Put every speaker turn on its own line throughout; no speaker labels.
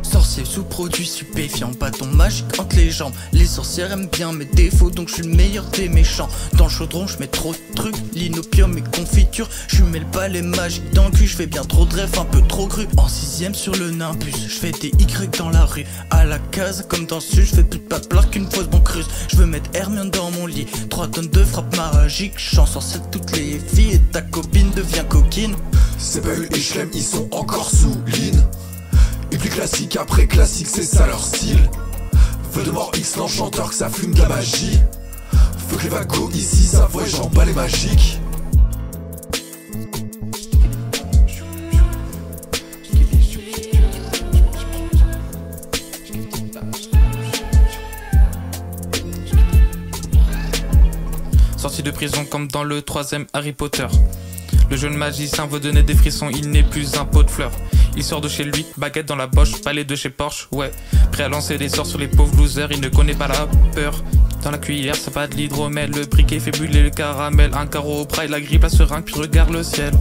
Sorcier sous produits stupéfiants, bâton magique entre les jambes. Les sorcières aiment bien mes défauts, donc je suis le meilleur des méchants. Dans le chaudron je mets trop de trucs, l'inopium et confiture. Je mets le balai magique dans le cul, je fais bien trop de rêves, un peu trop cru. En 6ème sur le Nimbus, je fais des Y dans la rue. À la case comme dans ce je fais plus de paplard qu'une fausse banque russe. Je veux mettre Hermione dans mon lit, 3 tonnes de frappe magique. J'en sorcelle toutes les filles et ta copine devient coquine.
C'est pas eux et Schlem, ils sont encore sous Lean. Et plus classique après classique, c'est ça leur style. Feu de mort X l'enchanteur que ça fume de la magie. Faut que les vagos ici s'avouent j'en bats les magiques.
Sorti de prison comme dans le 3ème Harry Potter. Le jeune magicien veut donner des frissons, il n'est plus un pot de fleurs. Il sort de chez lui, baguette dans la poche, palais de chez Porsche, ouais. Prêt à lancer des sorts sur les pauvres losers, il ne connaît pas la peur. Dans la cuillère, ça pas de l'hydromel, le briquet fait brûler le caramel. Un carreau au bras, il agrippe la seringue, puis regarde le ciel.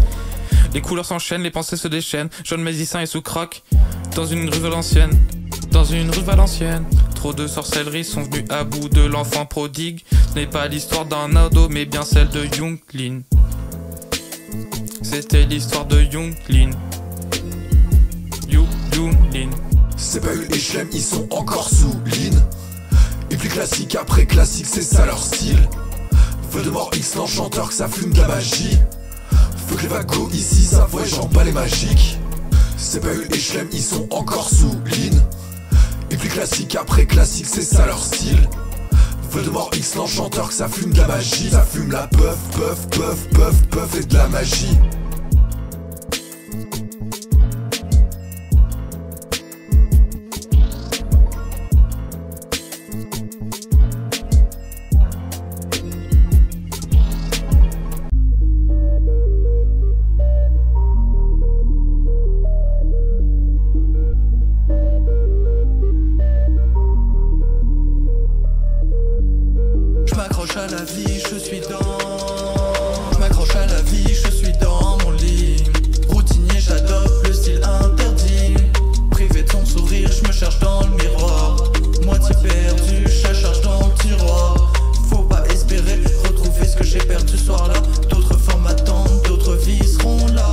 Les couleurs s'enchaînent, les pensées se déchaînent. Jeune magicien est sous croque, dans une rue Valenciennes. Dans une rue Valenciennes, trop de sorcelleries sont venus à bout de l'enfant prodigue. Ce n'est pas l'histoire d'un ado, mais bien celle de Younglin. C'était l'histoire de Younglin. Younglin.
C'est pas eux et Schlem, ils sont encore sous Lean. Et plus classique après classique, c'est ça leur style. Feu de mort X l'enchanteur que ça fume de la magie. Faut que les vagos ici s'avouent j'en bats les magiques. C'est pas eux et Schlem, ils sont encore sous Lean. Et plus classique après classique, c'est ça leur style. Feu de mort X l'enchanteur que ça fume de la magie. Ça fume la puff, puff, puff, puff, puff et de la magie.
J'm'accroche à la vie, je suis dans. J'm'accroche à la vie, je suis dans mon lit. Routinier, j'adopte le style interdit. Privé de son sourire, j'me cherche dans le miroir. Moitié perdu, je cherche dans le tiroir. Faut pas espérer retrouver ce que j'ai perdu ce soir-là. D'autres formes m'attendent, d'autres vies seront là.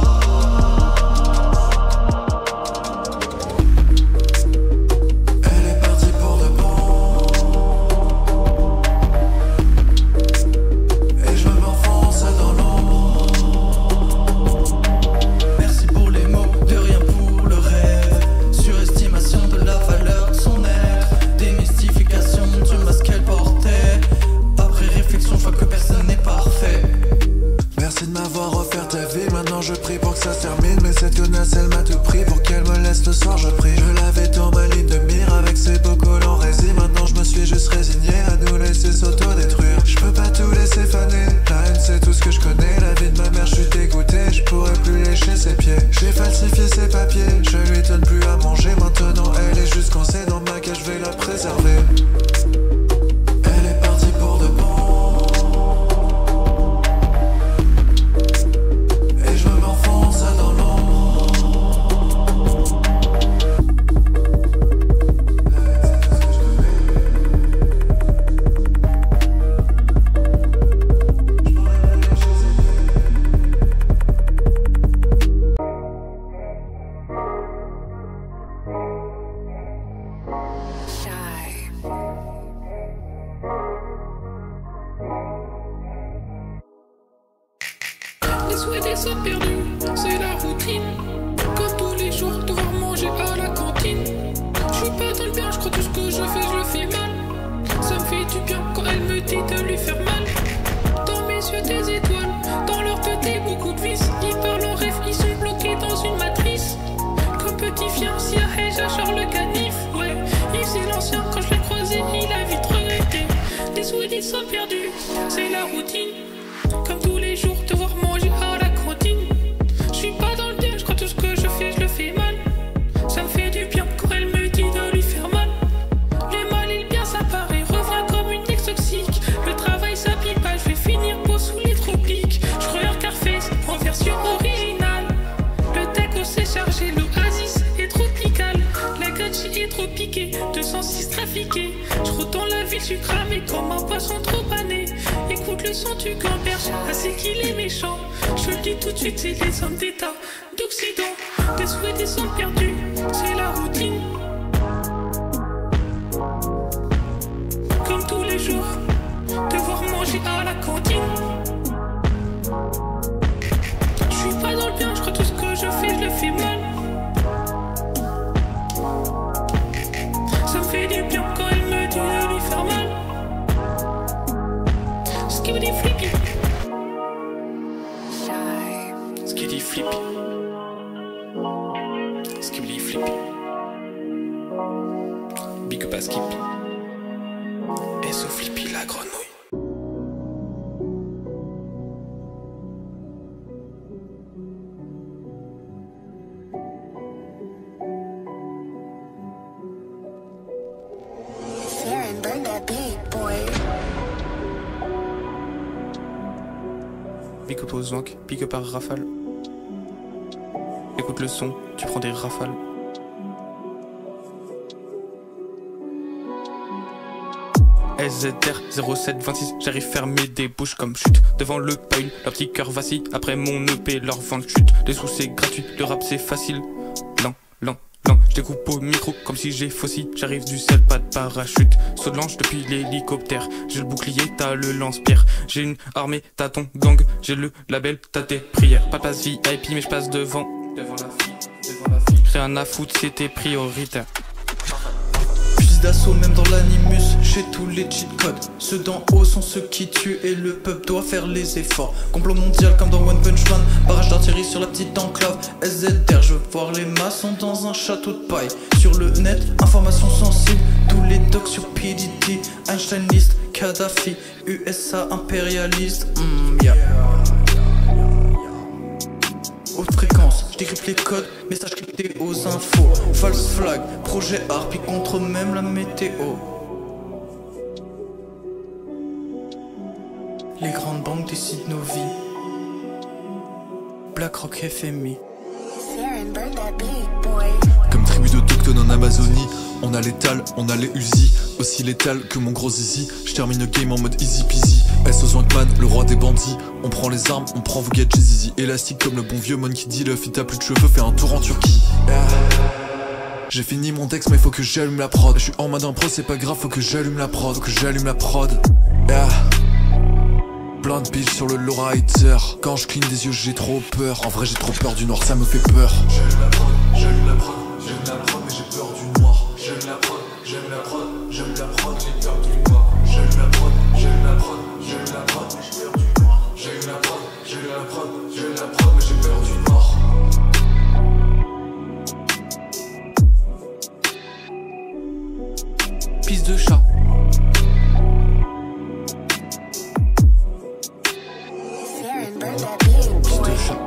Merci de m'avoir offert ta vie, maintenant je prie pour que ça se termine. Mais cette connasse elle m'a tout pris, pour qu'elle me laisse le soir je prie. Je l'avais dans ma ligne de mire avec ses beaux collants résine. Maintenant je me suis juste résigné à nous laisser s'auto-détruire. Je peux pas tout laisser faner, la haine c'est tout ce que je connais. La vie de ma mère je suis dégoûté, je pourrais plus lécher ses pieds. J'ai falsifié ses papiers, je lui donne plus à manger. Maintenant elle est juste coincée dans ma cage, je vais la préserver. Elle est partie pour de bon.
Les souhaits des sommes perdus, c'est la routine. Comme tous les jours, devoir manger à la cantine. Je suis pas dans le bien, je crois tout ce que je fais mal. Ça me fait du bien quand elle me dit de lui faire mal. Dans mes yeux des étoiles, dans leur tête beaucoup de vis. Ils parlent en rêve, ils sont bloqués dans une matrice. Comme petit fiancé à Charles le canif. Ouais, il faisait l'ancien quand je l'ai croisé, il a vite regretté. Les souhaits des sommes perdus, c'est la routine. Comme tous les jours, devoir manger à la cantine. Je suis pas dans le bien, je crois tout ce que je fais mal. Ça me fait du bien quand elle me dit de lui faire mal. Le mal et le bien, ça paraît revoir. fliqué. Je roule dans la ville, je suis cramé comme un poisson trop pané. Écoute le son du gamberge, assez qu'il est méchant. Je le dis tout de suite, c'est les hommes d'état d'Occident. Des souhaits, des sommes perdus, c'est la routine. Comme tous les jours, devoir manger à la cantine. Je suis pas dans le bien, je crois tout ce que je fais, je le fais mal. Ça me fait du bien quand elle me dit de lui faire mal. Skibidi flippy. Skibidi flippy. Skibidi flippy. Big up à Skippy. Et ce flippy la grenouille.
Big up aux Zwank, big up par Rafale. Écoute le son, tu prends des rafales. SZR 0726, j'arrive fermer des bouches comme chute. Devant le paille, leur petit cœur vacille. Après mon EP, leur vente chute. Les sous c'est gratuit, le rap c'est facile. Lent, lent, lent, je découpe au micro comme si j'ai faucille. J'arrive du ciel, pas de parachute. Saut de l'ange depuis l'hélicoptère. J'ai le bouclier, t'as le lance-pierre. J'ai une armée, t'as ton gang. J'ai le label, t'as tes prières. Pas de passe VIP, mais je passe devant. Devant la fille. Rien à foutre, c'était prioritaire.
D'assaut même dans l'animus, j'ai tous les cheat codes. Ceux d'en haut sont ceux qui tuent et le peuple doit faire les efforts. Complot mondial comme dans One Punch Man, barrage d'artillerie sur la petite enclave. SZR, je veux voir les maçons dans un château de paille. Sur le net, information sensible, tous les docs sur PDT. Einsteiniste, Kadhafi, USA impérialiste. Yeah. Haute fréquence, je décrypte les codes, messages cryptés aux infos. False flag, projet harpie contre même la météo. Les grandes banques décident nos vies. BlackRock FMI.
Comme tribu d'autochtones en Amazonie, on a l'étal, on a les Uzi. Aussi létal que mon gros zizi. Je termine le game en mode easy peasy. S.O. Zwankman, le roi des bandits. On prend les armes, on prend vos gadgets zizi. Élastique comme le bon vieux Monkey D. Le fit a plus de cheveux, fait un tour en Turquie. J'ai fini mon texte mais faut que j'allume la prod. Je suis en mode impro, c'est pas grave, faut que j'allume la prod. Faut que j'allume la prod. Plein de billes sur le lowrider. Quand je cligne des yeux j'ai trop peur. En vrai j'ai trop peur du noir, ça me fait peur. J'allume la prod, j'allume la prod, j'aime la prod mais j'ai peur du noir. J'aime la prod, j'aime la prod, j'aime la prod, j'ai peur du noir. J'aime la prod, j'aime la prod, j'aime la prod mais j'ai peur du noir. J'aime la prod, j'aime la prod, j'aime la prod mais j'ai peur du noir.
Pisse de chat. Pisse de chat.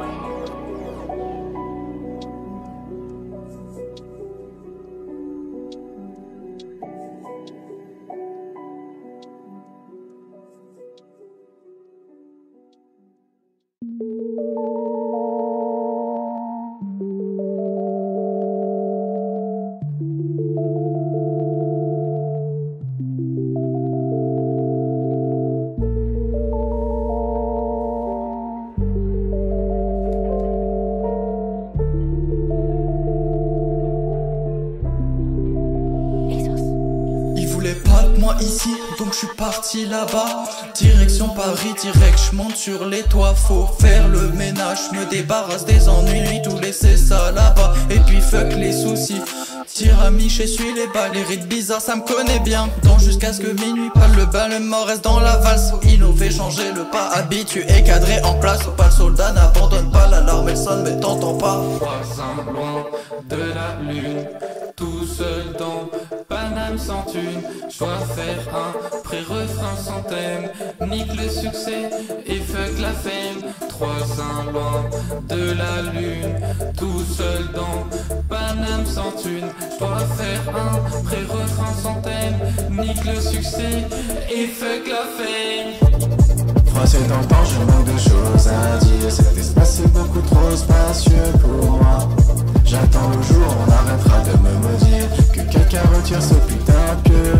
Ici, donc je suis parti là-bas. Direction Paris, direct, je monte sur les toits. Faut faire le ménage, me débarrasse des ennuis. Tout laisser ça là-bas, et puis fuck les soucis. Tiramiche, j'essuie les balles, les rides bizarres, ça me connaît bien. Donc jusqu'à ce que minuit, pas le bal, le mort reste dans la valse. Faut innover, changer le pas, habitué, cadré en place. Faut pas le soldat, n'abandonne pas, l'alarme elle sonne mais t'entends pas.
Voisin loin de la lune, tout seul dans Paname sans thune. J'dois faire un pré-refrain sans thème. Nique le succès et fuck la fame. 3 ans loin de la lune, tout seul dans Paname sans thune. J'dois faire un pré-refrain sans thème. Nique le succès et fuck la fame.
Froissé dans le temps, je manque de choses à dire. Cet espace est beaucoup trop spacieux pour moi. J'attends le jour, on arrêtera de me maudire. Que quelqu'un retire ce putain de pieu.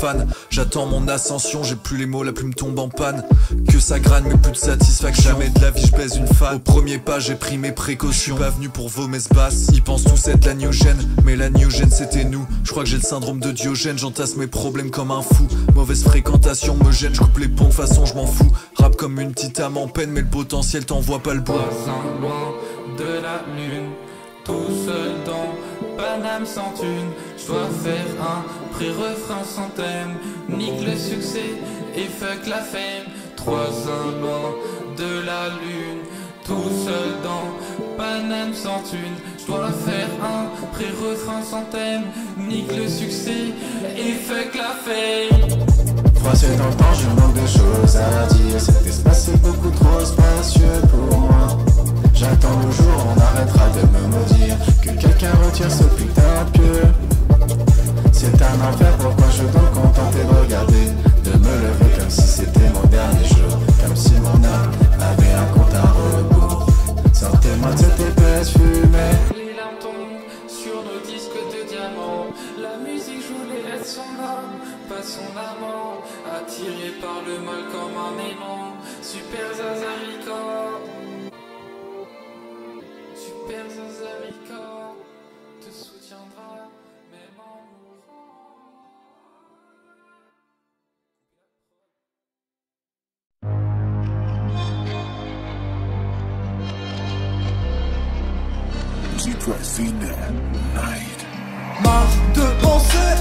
fan. J'attends mon ascension, j'ai plus les mots, la plume tombe en panne. Que ça gragne mais plus de satisfaction. Jamais de la vie je baise une fan. Au premier pas j'ai pris mes précautions. Je suis pas venu pour vos messes basses. Ils pensent tous être l'agnogène, mais l'agnogène c'était nous. Je crois que j'ai le syndrome de Diogène. J'entasse mes problèmes comme un fou. Mauvaise fréquentation me gêne, je coupe les ponts de façon je m'en fous. Rap comme une petite âme en peine, mais le potentiel t'envoie pas le bout.
Loin de la lune, tout seul dans Paname sans thune. Je dois faire un pré-refrain sans thème. Nique le succès et fuck la fame. 3 ans loin de la lune, tout seul dans Paname sans thune. Je dois faire un pré-refrain sans thème. Nique le succès et fuck la fame.
Froissé dans le temps, je manque de choses à dire. Cet espace est beaucoup trop spacieux pour moi. J'attends le jour, on arrêtera de me maudire. Que quelqu'un retire ce putain de pieu. C'est un enfer, pourquoi je dois me contenter de regarder. De me lever comme si c'était mon dernier jour. Comme si mon âme avait un compte à rebours. Sortez-moi de cette épaisse fumée.
Les larmes tombent sur nos disques de diamants. La musique, je voulais être son âme, pas son amant. Attiré par le mal comme un aimant. Super Zazarika. Super Zazarika te soutiendra même en mourant.
Marre de penser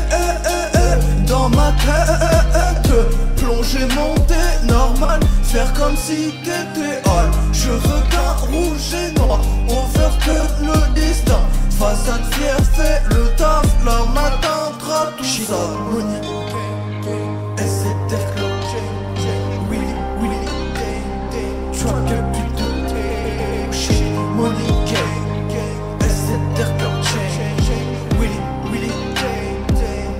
dans ma tête. Plonger, monter, normal. Faire comme si t'étais all. Je veux qu'un rouge et noir. Overturn le destin. Façade fière, fait le taf. Leur m'atteindra tout ça. Et c'était Willy, Willy, Truck a plus de thé. Shit, money, gang. Et c'était Willy, Willy,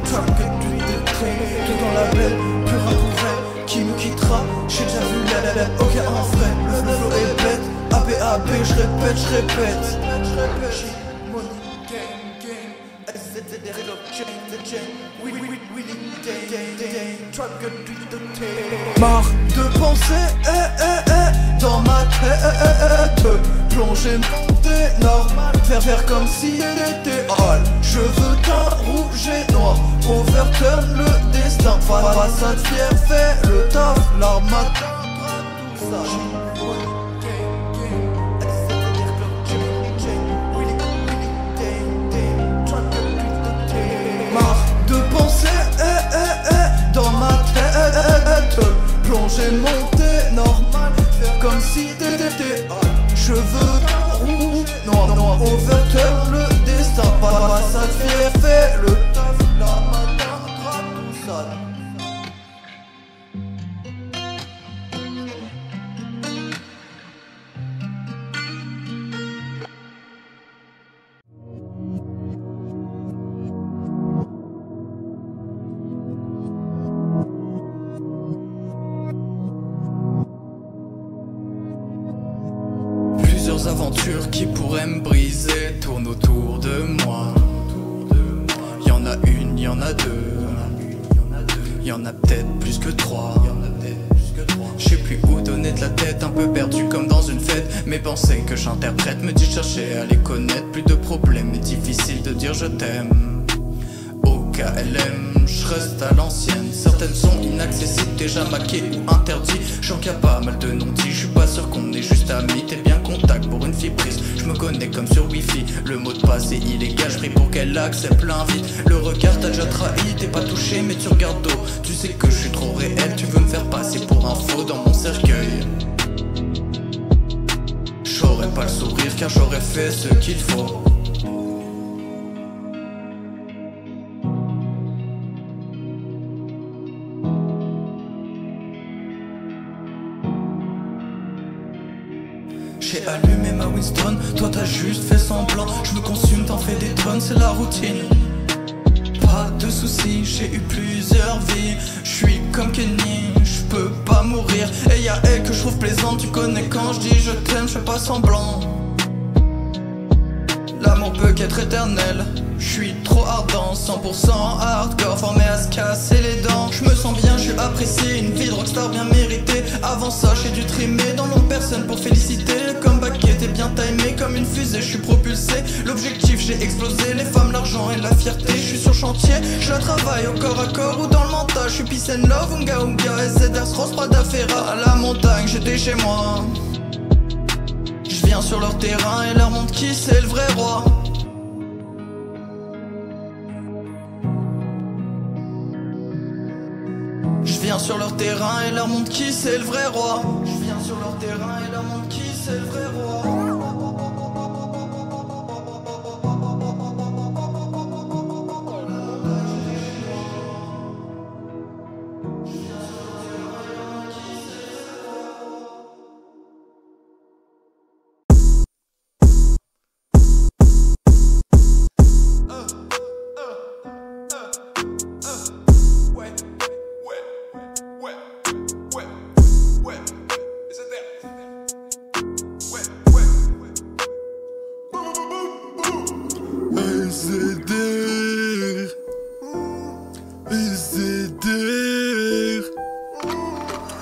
Truck a plus de thé. Tout dans la belle, plus rap pour vrai. Qui nous quittera? J'ai déjà vu la ok en vrai. Le flow est bête. ABAB, je répète. Marre de penser dans ma tête. Plonger, monter, normal. Faire comme si était all. Je veux qu'un rouge et noir. Overturn le destin. Façade fière, fait le taf. L'arme atteindra tout ça. Marre de penser dans ma tête. Plonger, monter, normal. Faire comme si t'étais. Je veux rouge, noir, overturn le destin. Ça fait le taf. La m'atteindra tout ça. Plusieurs aventures qui pourraient me briser tournent autour de moi. Y'en a une, y'en a deux. Y'en a peut-être plus que trois. Je sais plus où donner de la tête, un peu perdu comme dans une fête. Mes pensées que j'interprète me disent chercher à les connaître. Plus de problèmes, mais difficile de dire je t'aime. Au KLM, je reste à l'ancienne. Certaines sont inaccessibles, déjà maquées ou interdites. J'en qu'il y a pas mal de non-dits, je suis pas sûr qu'on est juste amis. T'es bien contact pour une fille prise, je me connais comme sur Wi-Fi. Le mot de passe est illégal, je prie pour qu'elle accepte l'invite. Le regard t'a déjà trahi, t'es pas touché mais tu regardes d'eau. Tu sais que je suis trop réel, tu veux me faire passer pour un faux dans mon cercueil. J'aurais pas le sourire car j'aurais fait ce qu'il faut. J'ai allumé ma Winston, toi t'as juste fait semblant. Je me consume, t'en fais des tonnes, c'est la routine. Pas de soucis, j'ai eu plusieurs vies. Je suis comme Kenny, je peux pas mourir. Et y'a elle que je trouve plaisante, tu connais quand je dis je t'aime, je fais pas semblant. L'amour peut qu'être éternel. Je suis trop ardent, 100% hardcore, formé à se casser les dents. Je me sens bien, je suis apprécié, une vie de rockstar bien méritée. Avant ça, j'ai dû trimer dans l'ombre personne pour féliciter. Le comeback était bien timé, comme une fusée, je suis propulsé. L'objectif, j'ai explosé, les femmes, l'argent et la fierté. Je suis sur chantier, je la travaille au corps à corps ou dans le mental. Je suis peace and love, unga unga, SZR, Rose, Prada, Ferra. À la montagne, j'étais chez moi. Je viens sur leur terrain et leur montre qui c'est le vrai roi. Je viens sur leur terrain et leur montre qui c'est le vrai roi. Je viens sur leur terrain et leur montre qui c'est le vrai roi.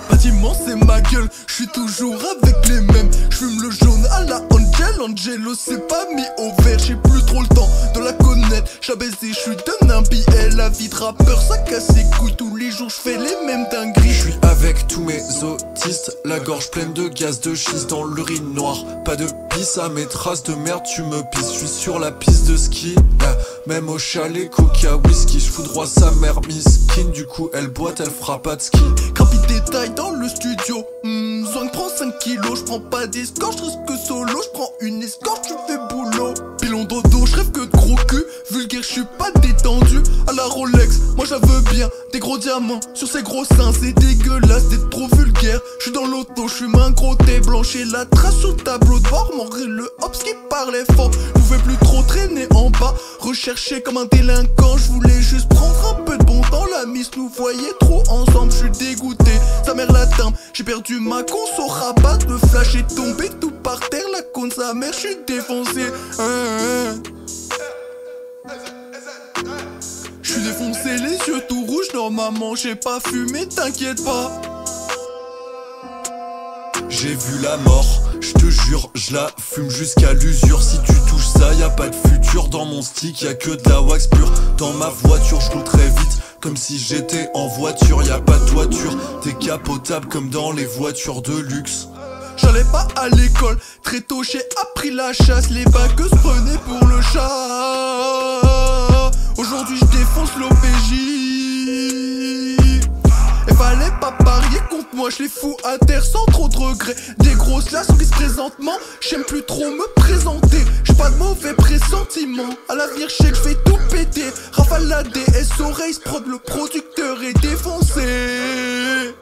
Bâtiment c'est ma gueule, je suis toujours avec les mêmes. Je fume le jaune à la Angelo c'est pas mis au vert. J'ai plus trop le temps de la connaître. J'ai baisé, je suis d'un billet. La vie de rappeur ça casse les couilles. Tous les jours je fais les mêmes dingueries.
Je suis avec tous mes autistes, la gorge pleine de gaz de schiste dans l'urine noire. Pas de pisse à mes traces de merde, tu me pisses. Je suis sur la piste de ski, même au chalet, coca, whisky. Je foudroie sa mère miskin, du coup elle boite, elle fera pas de ski.
Graphie détail dans le studio, Zwang prend 5 kilos, je prends pas d'escorte, je risque solo, je prends une escorte, tu fais boulot. Pilon dodo, je rêve que de gros cul, vulgaire, je suis pas détendu. À la Rolex, moi j'en veux bien, des gros diamants sur ces gros seins, c'est dégueulasse d'être trop vulgaire. Je suis dans l'auto, je fume un gros thé blanche et la trace sur le tableau de bord, mourir le hops qui parlait fort. Je pouvais plus trop traîner en bas, rechercher comme un délinquant, je voulais juste prendre un peu de bon temps. La miss nous voyait trop ensemble, je suis dégoûté, sa mère la timbre. J'ai perdu ma conso rabat, le flash est tombé tout par terre, la con de sa mère, je suis défoncé. Je suis défoncé, les yeux tout rouges, normalement j'ai pas fumé, t'inquiète pas.
J'ai vu la mort, je te jure, je la fume jusqu'à l'usure. Si tu touches ça, y a pas de futur. Dans mon stick, y a que de la wax pure. Dans ma voiture, je roule très vite, comme si j'étais en voiture. Y a pas de toiture, décapotable comme dans les voitures de luxe.
J'allais pas à l'école, très tôt j'ai appris la chasse. Les bacs que se prenaient pour le chat. Aujourd'hui je défonce l'OPJ. Et fallait pas parier contre moi, je les fous à terre sans trop de regrets. Des grosses lasses qui se présentement, j'aime plus trop me présenter. J'ai pas de mauvais pressentiments, à l'avenir je sais que je vais tout péter. Rafale la DS oreille, prod, le producteur est défoncé.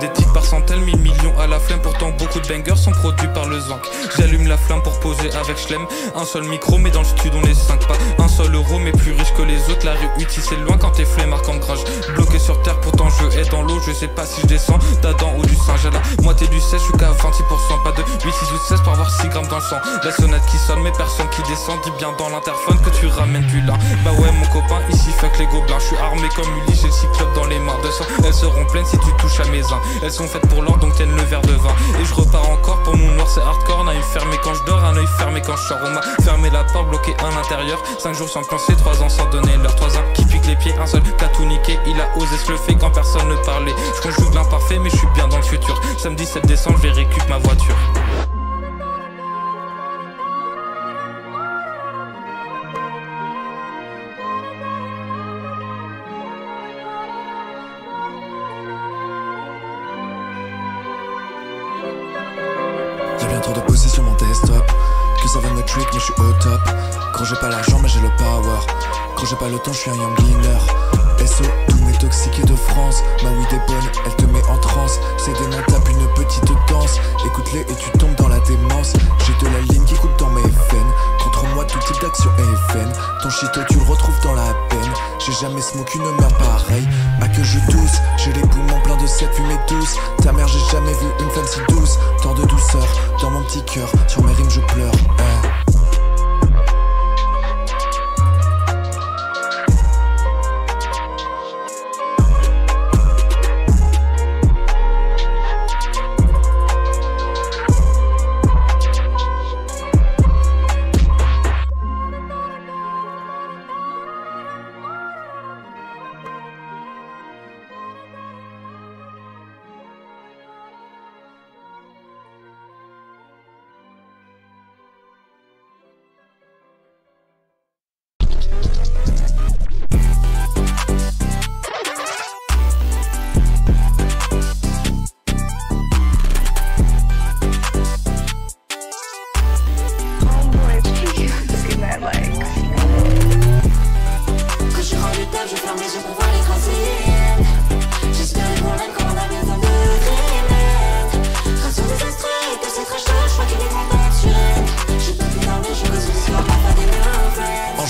Des titres par centaines, 1000 millions à la flemme. Pourtant beaucoup de bangers sont produits par le Zank. J'allume la flamme pour poser avec Schlem. Un seul micro mais dans le studio on est 5 pas. Un seul euro mais plus riche que les autres. La rue Uti c'est loin quand t'es flemmard comme grage. Bloqué sur terre pourtant je est dans l'eau. Je sais pas si je descends d'Adam ou du singe. À la moitié du 16 je suis qu'à 26%. Pas de 8, 6 ou 16 pour avoir 6 grammes dans le sang. La sonnette qui sonne mais personne qui descend. Dis bien dans l'interphone que tu ramènes du lin. Bah ouais mon copain ici fuck les gobelins. Je suis armé comme Ulysse, j'ai le cyclope dans les mains de sang. Elles seront pleines si tu touches à mes uns. Elles sont faites pour l'or donc tiennent le verre de vin. Et je repars encore pour mon noir c'est hardcore. Un œil fermé quand je dors, un œil fermé quand je sors. On m'a fermé la porte, bloqué à l'intérieur. 5 jours sans penser, 3 ans sans donner l'heure. 3 ans qui pique les pieds, un seul qu'a tout niqué. Il a osé se le fait quand personne ne parlait. Je conjugue l'imparfait mais je suis bien dans le futur. Samedi 7 décembre je vais récup ma voiture.
Y'a bien trop de possession mon desktop, que ça va me trick mais je suis au top. Quand j'ai pas l'argent mais j'ai le power, quand j'ai pas le temps je suis un young winner. SO tous mes intoxiqué de France. Ma weed est bonne, elle te met en transe. C'est des noms, tape une petite danse. Écoute-les et tu tombes dans la démence. J'ai de la ligne qui coule dans mes veines. Contre moi tout type d'action est vaine. Ton shito tu le retrouves dans la peine. J'ai jamais smoke une main pareille. Ma que je tousse, j'ai les poumons pleins de cette fumée douce. Ta mère j'ai jamais vu une femme si douce. Tant de douceur dans mon petit cœur. Sur mes rimes je pleure.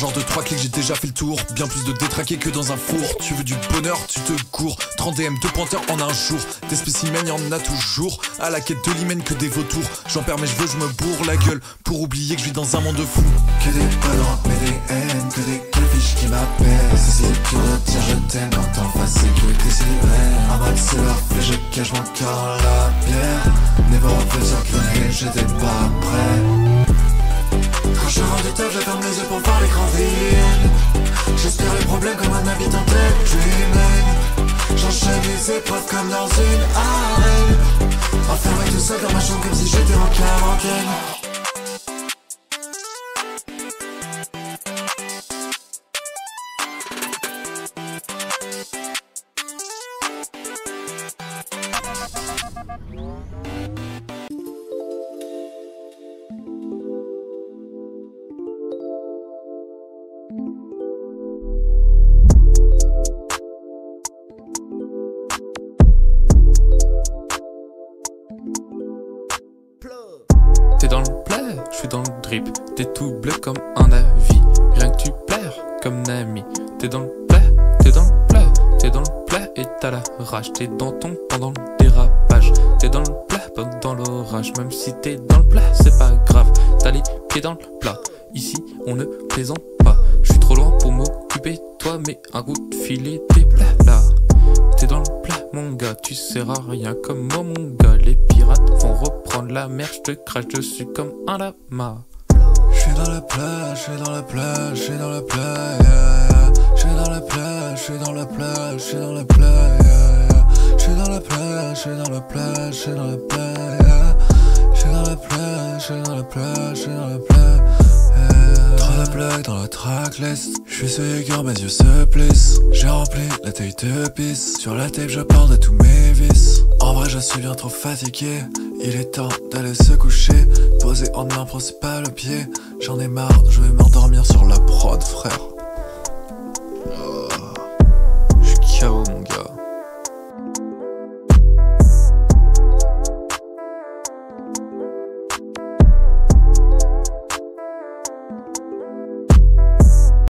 Genre de 3 clics j'ai déjà fait le tour. Bien plus de détraqués que dans un four. Tu veux du bonheur, tu te cours. 30 DM, 2 pointeurs en un jour. Des spécimens y'en a toujours. À la quête de l'hymen que des vautours. J'en perds mes cheveux, je me bourre la gueule. Pour oublier que je vis dans un monde de fou.
Que des ballons, mais des haines. Que des calfiches qui m'appellent. Si c'est pur de dire je t'aime. En temps passé que des sirènes. En mode c'est leur fait, je cache mon cœur dans la bière. Never fait sur craquer, j'étais pas prêt. Quand je rentre du taf, je ferme les yeux pour voir l'écran vide. J'espère les problèmes comme un habitant de Dreamland. J'enchaîne les épreuves comme dans une arène. Enfermé tout seul dans ma chambre comme si j'étais en quarantaine.
T'es dans le plat, je suis dans le drip. T'es tout bleu comme un avis. Rien que tu plaires comme Nami. T'es dans le plat, t'es dans le plat. T'es dans le plat et t'as la rage. T'es dans ton pendant le dérapage. T'es dans le plat, pas dans l'orage. Même si t'es dans le plat, c'est pas grave. T'as les pieds dans le plat. Ici, on ne plaisante pas. Je suis trop loin pour m'occuper de toi, mais un coup de filet t'es plat là. T'es dans le plat, mon gars, tu sers à rien comme moi, mon gars. Les pirates vont reprendre la mer, je te crache dessus comme un lama.
J'suis dans le plat, j'suis dans le plat, j'suis dans le plat, yeah. J'suis dans le plat, j'suis dans le plat, j'suis dans le plat, yeah. J'suis dans le plat, j'suis dans le plat, j'suis dans le plat, yeah. J'suis dans le plat, j'suis dans le plat, j'suis dans le plat, yeah. Trop de blagues dans la tracklist. J'suis celui car mes yeux se plissent. J'ai rempli la taille de pisse. Sur la tape je porte à tous mes vices. En vrai je suis bien trop fatigué. Il est temps d'aller se coucher. Posé en main, c'est pas le pied. J'en ai marre, je vais m'endormir sur la prod frère.